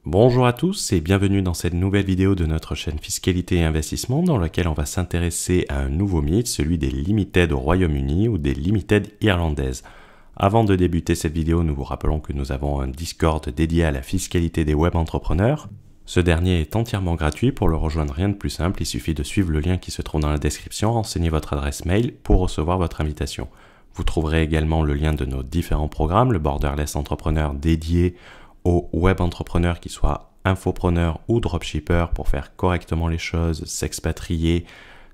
Bonjour à tous et bienvenue dans cette nouvelle vidéo de notre chaîne Fiscalité et Investissement dans laquelle on va s'intéresser à un nouveau mythe, celui des Limited au Royaume-Uni ou des Limited irlandaises. Avant de débuter cette vidéo, nous vous rappelons que nous avons un Discord dédié à la fiscalité des web entrepreneurs. Ce dernier est entièrement gratuit, pour le rejoindre rien de plus simple, il suffit de suivre le lien qui se trouve dans la description, renseignez votre adresse mail pour recevoir votre invitation. Vous trouverez également le lien de nos différents programmes, le Borderless Entrepreneur dédié aux web entrepreneurs qui soient infopreneurs ou dropshippers pour faire correctement les choses, s'expatrier,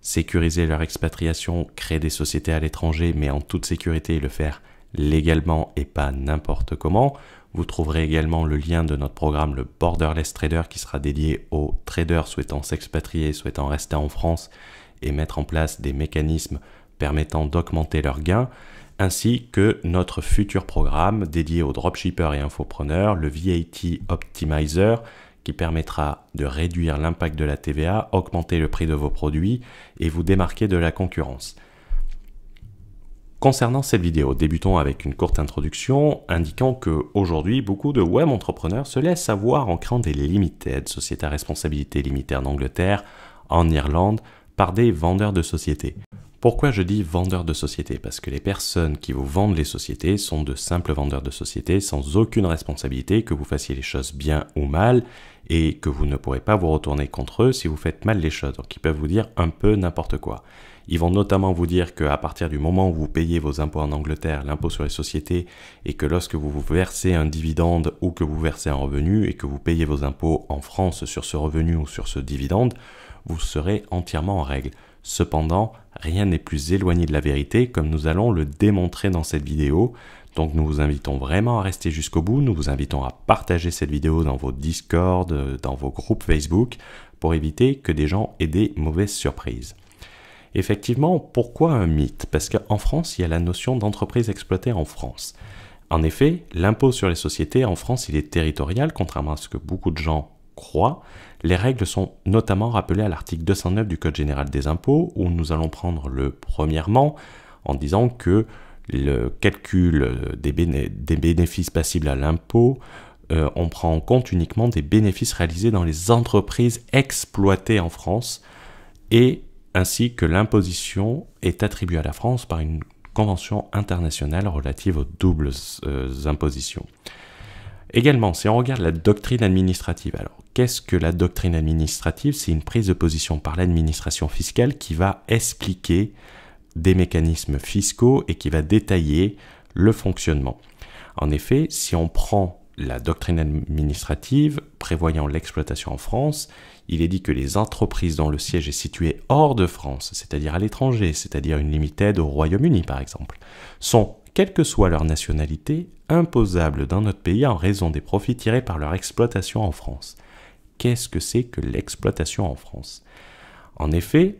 sécuriser leur expatriation, créer des sociétés à l'étranger mais en toute sécurité et le faire légalement et pas n'importe comment. Vous trouverez également le lien de notre programme, le Borderless Trader, qui sera dédié aux traders souhaitant s'expatrier, souhaitant rester en France et mettre en place des mécanismes permettant d'augmenter leurs gains, ainsi que notre futur programme dédié aux dropshippers et infopreneurs, le VAT Optimizer, qui permettra de réduire l'impact de la TVA, augmenter le prix de vos produits et vous démarquer de la concurrence. Concernant cette vidéo, débutons avec une courte introduction indiquant qu'aujourd'hui, beaucoup de web entrepreneurs se laissent avoir en créant des limited, sociétés à responsabilité limitée en Angleterre, en Irlande, par des vendeurs de sociétés. Pourquoi je dis vendeurs de sociétés? Parce que les personnes qui vous vendent les sociétés sont de simples vendeurs de sociétés sans aucune responsabilité, que vous fassiez les choses bien ou mal, et que vous ne pourrez pas vous retourner contre eux si vous faites mal les choses. Donc ils peuvent vous dire un peu n'importe quoi. Ils vont notamment vous dire qu'à partir du moment où vous payez vos impôts en Angleterre, l'impôt sur les sociétés, et que lorsque vous versez un dividende ou que vous versez un revenu et que vous payez vos impôts en France sur ce revenu ou sur ce dividende, vous serez entièrement en règle. Cependant, rien n'est plus éloigné de la vérité, comme nous allons le démontrer dans cette vidéo. Donc nous vous invitons vraiment à rester jusqu'au bout, nous vous invitons à partager cette vidéo dans vos Discord, dans vos groupes Facebook, pour éviter que des gens aient des mauvaises surprises. Effectivement, pourquoi un mythe? Parce qu'en France, il y a la notion d'entreprise exploitée en France. En effet, l'impôt sur les sociétés en France, il est territorial, contrairement à ce que beaucoup de gens croient. Les règles sont notamment rappelées à l'article 209 du Code général des impôts, où nous allons prendre le premièrement en disant que le calcul des bénéfices passibles à l'impôt, on prend en compte uniquement des bénéfices réalisés dans les entreprises exploitées en France, et ainsi que l'imposition est attribuée à la France par une convention internationale relative aux doubles impositions. Également, si on regarde la doctrine administrative, alors qu'est-ce que la doctrine administrative? C'est une prise de position par l'administration fiscale qui va expliquer des mécanismes fiscaux et qui va détailler le fonctionnement. En effet, si on prend la doctrine administrative prévoyant l'exploitation en France, il est dit que les entreprises dont le siège est situé hors de France, c'est-à-dire à l'étranger, c'est-à-dire une limited au Royaume-Uni par exemple, sont, quelle que soit leur nationalité, imposables dans notre pays en raison des profits tirés par leur exploitation en France. Qu'est-ce que c'est que l'exploitation en France? En effet,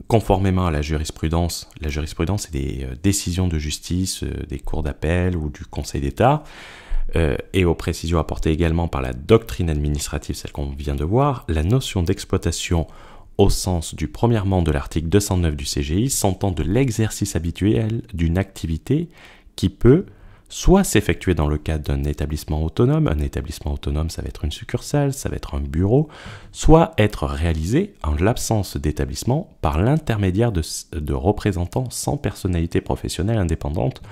conformément à la jurisprudence est des décisions de justice, des cours d'appel ou du Conseil d'État, et aux précisions apportées également par la doctrine administrative, celle qu'on vient de voir, la notion d'exploitation au sens du premièrement de l'article 209 du CGI s'entend de l'exercice habituel d'une activité qui peut soit s'effectuer dans le cadre d'un établissement autonome, ça va être une succursale, ça va être un bureau, soit être réalisé en l'absence d'établissement par l'intermédiaire de représentants sans personnalité professionnelle indépendante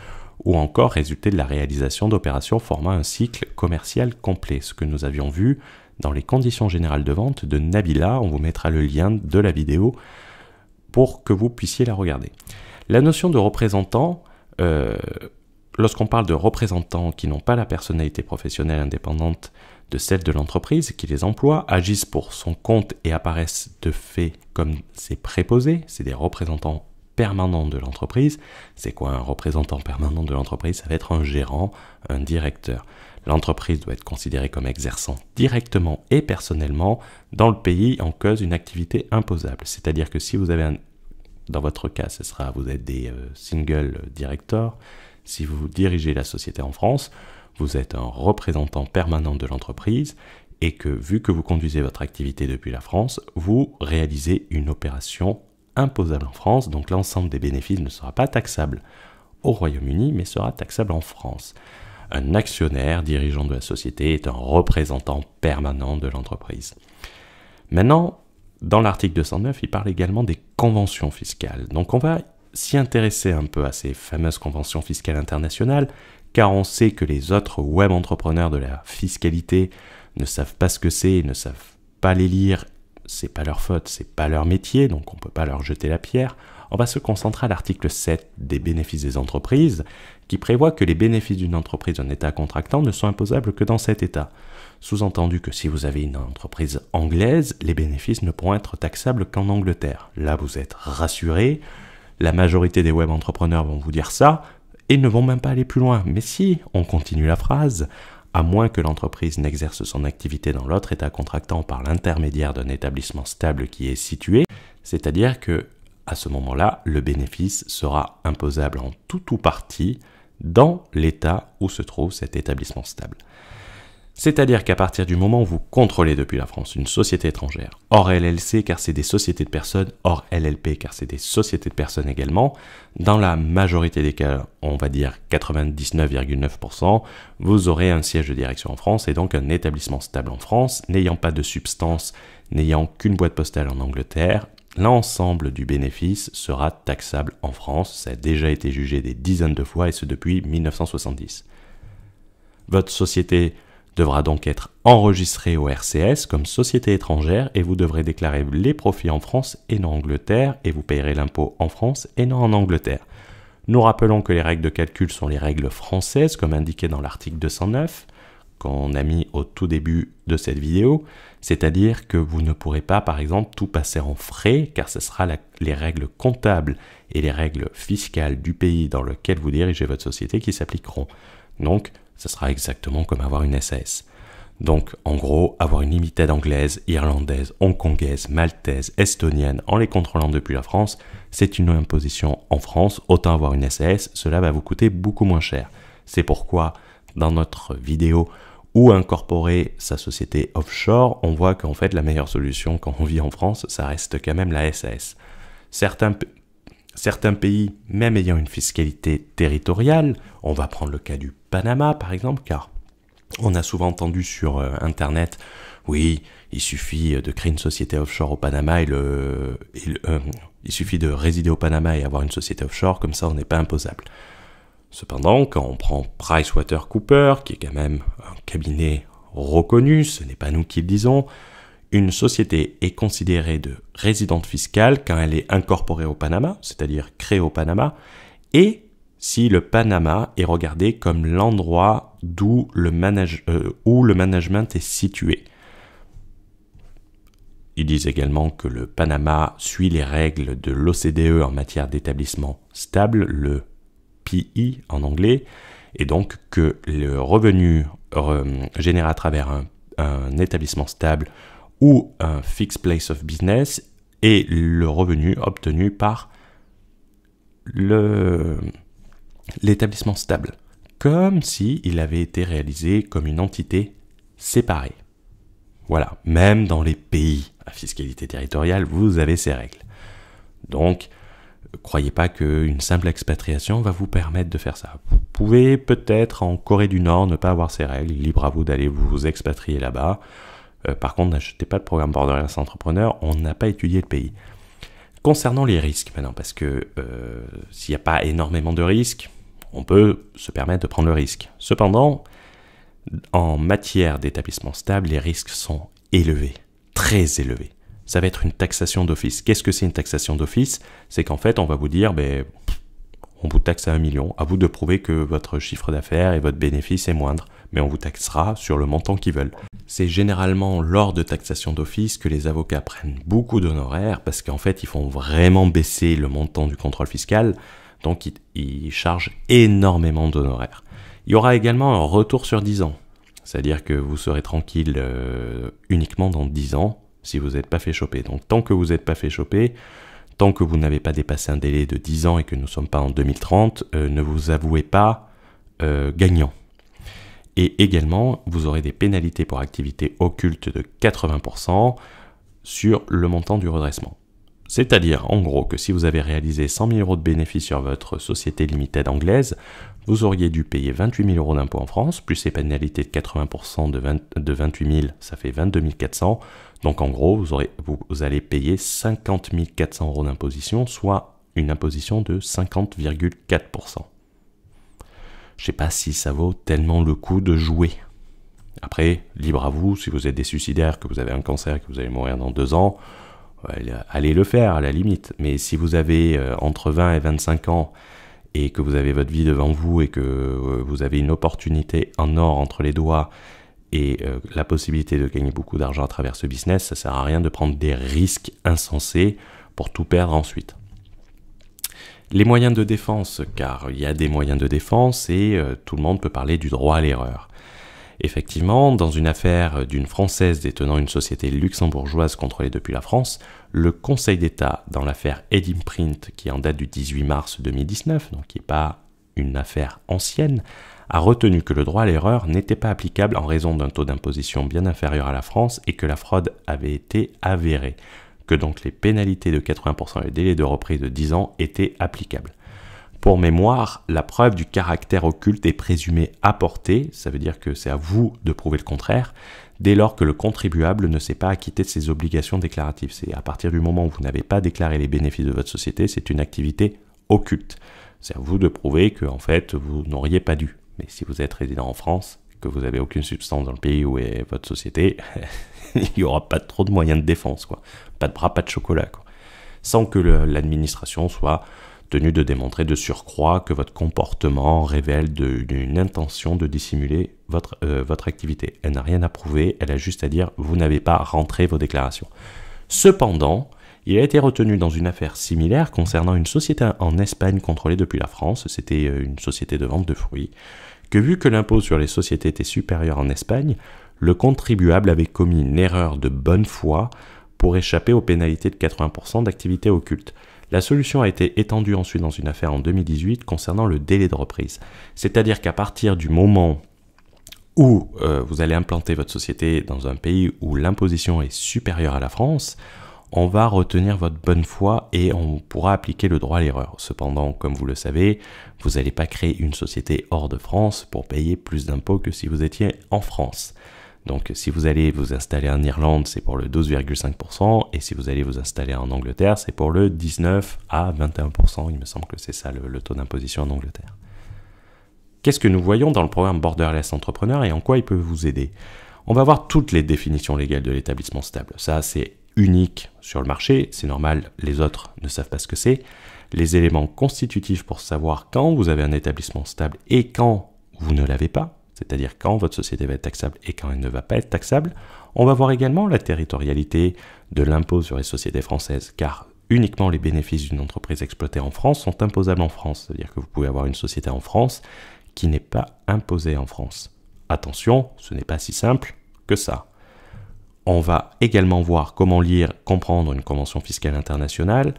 ou encore résulter de la réalisation d'opérations formant un cycle commercial complet, ce que nous avions vu dans les conditions générales de vente de Nabila. On vous mettra le lien de la vidéo pour que vous puissiez la regarder. La notion de représentant, lorsqu'on parle de représentants qui n'ont pas la personnalité professionnelle indépendante de celle de l'entreprise qui les emploie, agissent pour son compte et apparaissent de fait comme ces préposés, c'est des représentants permanent de l'entreprise. C'est quoi un représentant permanent de l'entreprise? Ça va être un gérant, un directeur. L'entreprise doit être considérée comme exerçant directement et personnellement dans le pays en cause une activité imposable. C'est-à-dire que si vous avez dans votre cas, vous êtes des single directors. Si vous dirigez la société en France, vous êtes un représentant permanent de l'entreprise et que vu que vous conduisez votre activité depuis la France, vous réalisez une opération imposable en France, donc l'ensemble des bénéfices ne sera pas taxable au Royaume-Uni, mais sera taxable en France. Un actionnaire, dirigeant de la société, est un représentant permanent de l'entreprise. Maintenant, dans l'article 209, il parle également des conventions fiscales. Donc on va s'y intéresser un peu à ces fameuses conventions fiscales internationales, car on sait que les autres web entrepreneurs de la fiscalité ne savent pas ce que c'est, ne savent pas les lire, c'est pas leur faute, c'est pas leur métier, donc on peut pas leur jeter la pierre. On va se concentrer à l'article 7 des bénéfices des entreprises, qui prévoit que les bénéfices d'une entreprise d'un État contractant ne sont imposables que dans cet État. Sous-entendu que si vous avez une entreprise anglaise, les bénéfices ne pourront être taxables qu'en Angleterre. Là, vous êtes rassurés. La majorité des web entrepreneurs vont vous dire ça et ne vont même pas aller plus loin. Mais si, on continue la phrase, à moins que l'entreprise n'exerce son activité dans l'autre État contractant par l'intermédiaire d'un établissement stable qui est situé, c'est-à-dire que à ce moment-là, le bénéfice sera imposable en tout ou partie dans l'État où se trouve cet établissement stable. C'est-à-dire qu'à partir du moment où vous contrôlez depuis la France une société étrangère, hors LLC car c'est des sociétés de personnes, hors LLP car c'est des sociétés de personnes également, dans la majorité des cas, on va dire 99,9%, vous aurez un siège de direction en France et donc un établissement stable en France, n'ayant pas de substance, n'ayant qu'une boîte postale en Angleterre. L'ensemble du bénéfice sera taxable en France. Ça a déjà été jugé des dizaines de fois et ce depuis 1970. Votre société devra donc être enregistrée au RCS comme société étrangère et vous devrez déclarer les profits en France et non en Angleterre et vous payerez l'impôt en France et non en Angleterre. Nous rappelons que les règles de calcul sont les règles françaises comme indiqué dans l'article 209 qu'on a mis au tout début de cette vidéo, c'est-à-dire que vous ne pourrez pas par exemple tout passer en frais car ce sera les règles comptables et les règles fiscales du pays dans lequel vous dirigez votre société qui s'appliqueront. Donc, ce sera exactement comme avoir une SAS. Donc, en gros, avoir une limited anglaise, irlandaise, hongkongaise, maltaise, estonienne, en les contrôlant depuis la France, c'est une imposition en France. Autant avoir une SAS, cela va vous coûter beaucoup moins cher. C'est pourquoi, dans notre vidéo où incorporer sa société offshore, on voit qu'en fait, la meilleure solution quand on vit en France, ça reste quand même la SAS. Certains pays, même ayant une fiscalité territoriale, on va prendre le cas du Panama par exemple, car on a souvent entendu sur Internet, oui, il suffit de créer une société offshore au Panama il suffit de résider au Panama et avoir une société offshore, comme ça on n'est pas imposable. Cependant, quand on prend PricewaterhouseCoopers, qui est quand même un cabinet reconnu, ce n'est pas nous qui le disons, une société est considérée de résidente fiscale quand elle est incorporée au Panama, c'est-à-dire créée au Panama, et si le Panama est regardé comme l'endroit où le management est situé. Ils disent également que le Panama suit les règles de l'OCDE en matière d'établissement stable, le PI en anglais, et donc que le revenu généré à travers un établissement stable ou un fixed place of business est le revenu obtenu par l'établissement stable, comme s'il avait été réalisé comme une entité séparée. Voilà, même dans les pays à fiscalité territoriale, vous avez ces règles. Donc, croyez pas qu'une simple expatriation va vous permettre de faire ça. Vous pouvez peut-être en Corée du Nord ne pas avoir ces règles, libre à vous d'aller vous expatrier là-bas. Par contre, n'achetez pas de programme Borderless Entrepreneur, on n'a pas étudié le pays. Concernant les risques maintenant, parce que s'il n'y a pas énormément de risques, on peut se permettre de prendre le risque. Cependant, en matière d'établissement stable, les risques sont élevés, très élevés. Ça va être une taxation d'office. Qu'est-ce que c'est une taxation d'office? C'est qu'en fait, on va vous dire, on vous taxe à 1 million. À vous de prouver que votre chiffre d'affaires et votre bénéfice est moindre, mais on vous taxera sur le montant qu'ils veulent. C'est généralement lors de taxation d'office que les avocats prennent beaucoup d'honoraires parce qu'en fait, ils font vraiment baisser le montant du contrôle fiscal, donc ils chargent énormément d'honoraires. Il y aura également un retour sur 10 ans, c'est-à-dire que vous serez tranquille uniquement dans 10 ans si vous n'êtes pas fait choper. Donc tant que vous n'êtes pas fait choper, tant que vous n'avez pas dépassé un délai de 10 ans et que nous ne sommes pas en 2030, ne vous avouez pas gagnant. Et également, vous aurez des pénalités pour activité occulte de 80% sur le montant du redressement. C'est-à-dire, en gros, que si vous avez réalisé 100 000 euros de bénéfices sur votre société limited anglaise, vous auriez dû payer 28 000 euros d'impôts en France, plus les pénalités de 80% de 28 000, ça fait 22 400. Donc en gros, vous allez payer 50 400 euros d'imposition, soit une imposition de 50,4%. Je ne sais pas si ça vaut tellement le coup de jouer. Après, libre à vous, si vous êtes des suicidaires, que vous avez un cancer, que vous allez mourir dans 2 ans, allez le faire à la limite. Mais si vous avez entre 20 et 25 ans et que vous avez votre vie devant vous et que vous avez une opportunité en or entre les doigts et la possibilité de gagner beaucoup d'argent à travers ce business, ça ne sert à rien de prendre des risques insensés pour tout perdre ensuite. Les moyens de défense, car il y a des moyens de défense et tout le monde peut parler du droit à l'erreur. Effectivement, dans une affaire d'une Française détenant une société luxembourgeoise contrôlée depuis la France, le Conseil d'État, dans l'affaire Edimprint, qui est en date du 18 mars 2019, donc qui n'est pas une affaire ancienne, a retenu que le droit à l'erreur n'était pas applicable en raison d'un taux d'imposition bien inférieur à la France et que la fraude avait été avérée, que donc les pénalités de 80% et le délai de reprise de 10 ans étaient applicables. Pour mémoire, la preuve du caractère occulte est présumée apportée, ça veut dire que c'est à vous de prouver le contraire, dès lors que le contribuable ne s'est pas acquitté de ses obligations déclaratives. C'est à partir du moment où vous n'avez pas déclaré les bénéfices de votre société, c'est une activité occulte. C'est à vous de prouver que en fait, vous n'auriez pas dû. Mais si vous êtes résident en France, que vous n'avez aucune substance dans le pays où est votre société, il n'y aura pas trop de moyens de défense, quoi. Pas de bras, pas de chocolat, quoi. Sans que l'administration soit tenue de démontrer de surcroît que votre comportement révèle une intention de dissimuler votre activité. Elle n'a rien à prouver, elle a juste à dire « vous n'avez pas rentré vos déclarations ». Cependant, il a été retenu dans une affaire similaire concernant une société en Espagne contrôlée depuis la France, c'était une société de vente de fruits, que vu que l'impôt sur les sociétés était supérieur en Espagne, le contribuable avait commis une erreur de bonne foi pour échapper aux pénalités de 80% d'activité occulte. La solution a été étendue ensuite dans une affaire en 2018 concernant le délai de reprise. C'est-à-dire qu'à partir du moment où vous allez implanter votre société dans un pays où l'imposition est supérieure à la France, on va retenir votre bonne foi et on pourra appliquer le droit à l'erreur. Cependant, comme vous le savez, vous n'allez pas créer une société hors de France pour payer plus d'impôts que si vous étiez en France. Donc si vous allez vous installer en Irlande, c'est pour le 12,5%, et si vous allez vous installer en Angleterre, c'est pour le 19 à 21%. Il me semble que c'est ça le taux d'imposition en Angleterre. Qu'est-ce que nous voyons dans le programme Borderless Entrepreneur et en quoi il peut vous aider? On va voir toutes les définitions légales de l'établissement stable. Ça, c'est unique sur le marché, c'est normal, les autres ne savent pas ce que c'est. Les éléments constitutifs pour savoir quand vous avez un établissement stable et quand vous ne l'avez pas, c'est-à-dire quand votre société va être taxable et quand elle ne va pas être taxable. On va voir également la territorialité de l'impôt sur les sociétés françaises, car uniquement les bénéfices d'une entreprise exploitée en France sont imposables en France, c'est-à-dire que vous pouvez avoir une société en France qui n'est pas imposée en France. Attention, ce n'est pas si simple que ça. On va également voir comment lire, comprendre une convention fiscale internationale,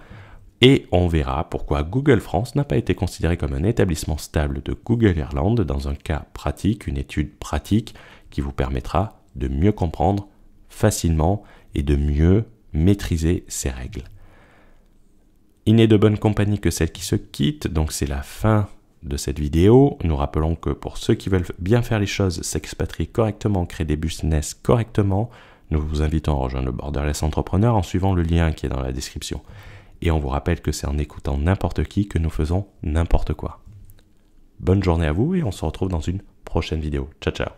et on verra pourquoi Google France n'a pas été considéré comme un établissement stable de Google Irlande dans un cas pratique, une étude pratique qui vous permettra de mieux comprendre facilement et de mieux maîtriser ces règles. Il n'est de bonne compagnie que celle qui se quitte, donc c'est la fin de cette vidéo. Nous rappelons que pour ceux qui veulent bien faire les choses, s'expatrier correctement, créer des business correctement, nous vous invitons à rejoindre le Borderless Entrepreneur en suivant le lien qui est dans la description. Et on vous rappelle que c'est en écoutant n'importe qui que nous faisons n'importe quoi. Bonne journée à vous et on se retrouve dans une prochaine vidéo. Ciao, ciao.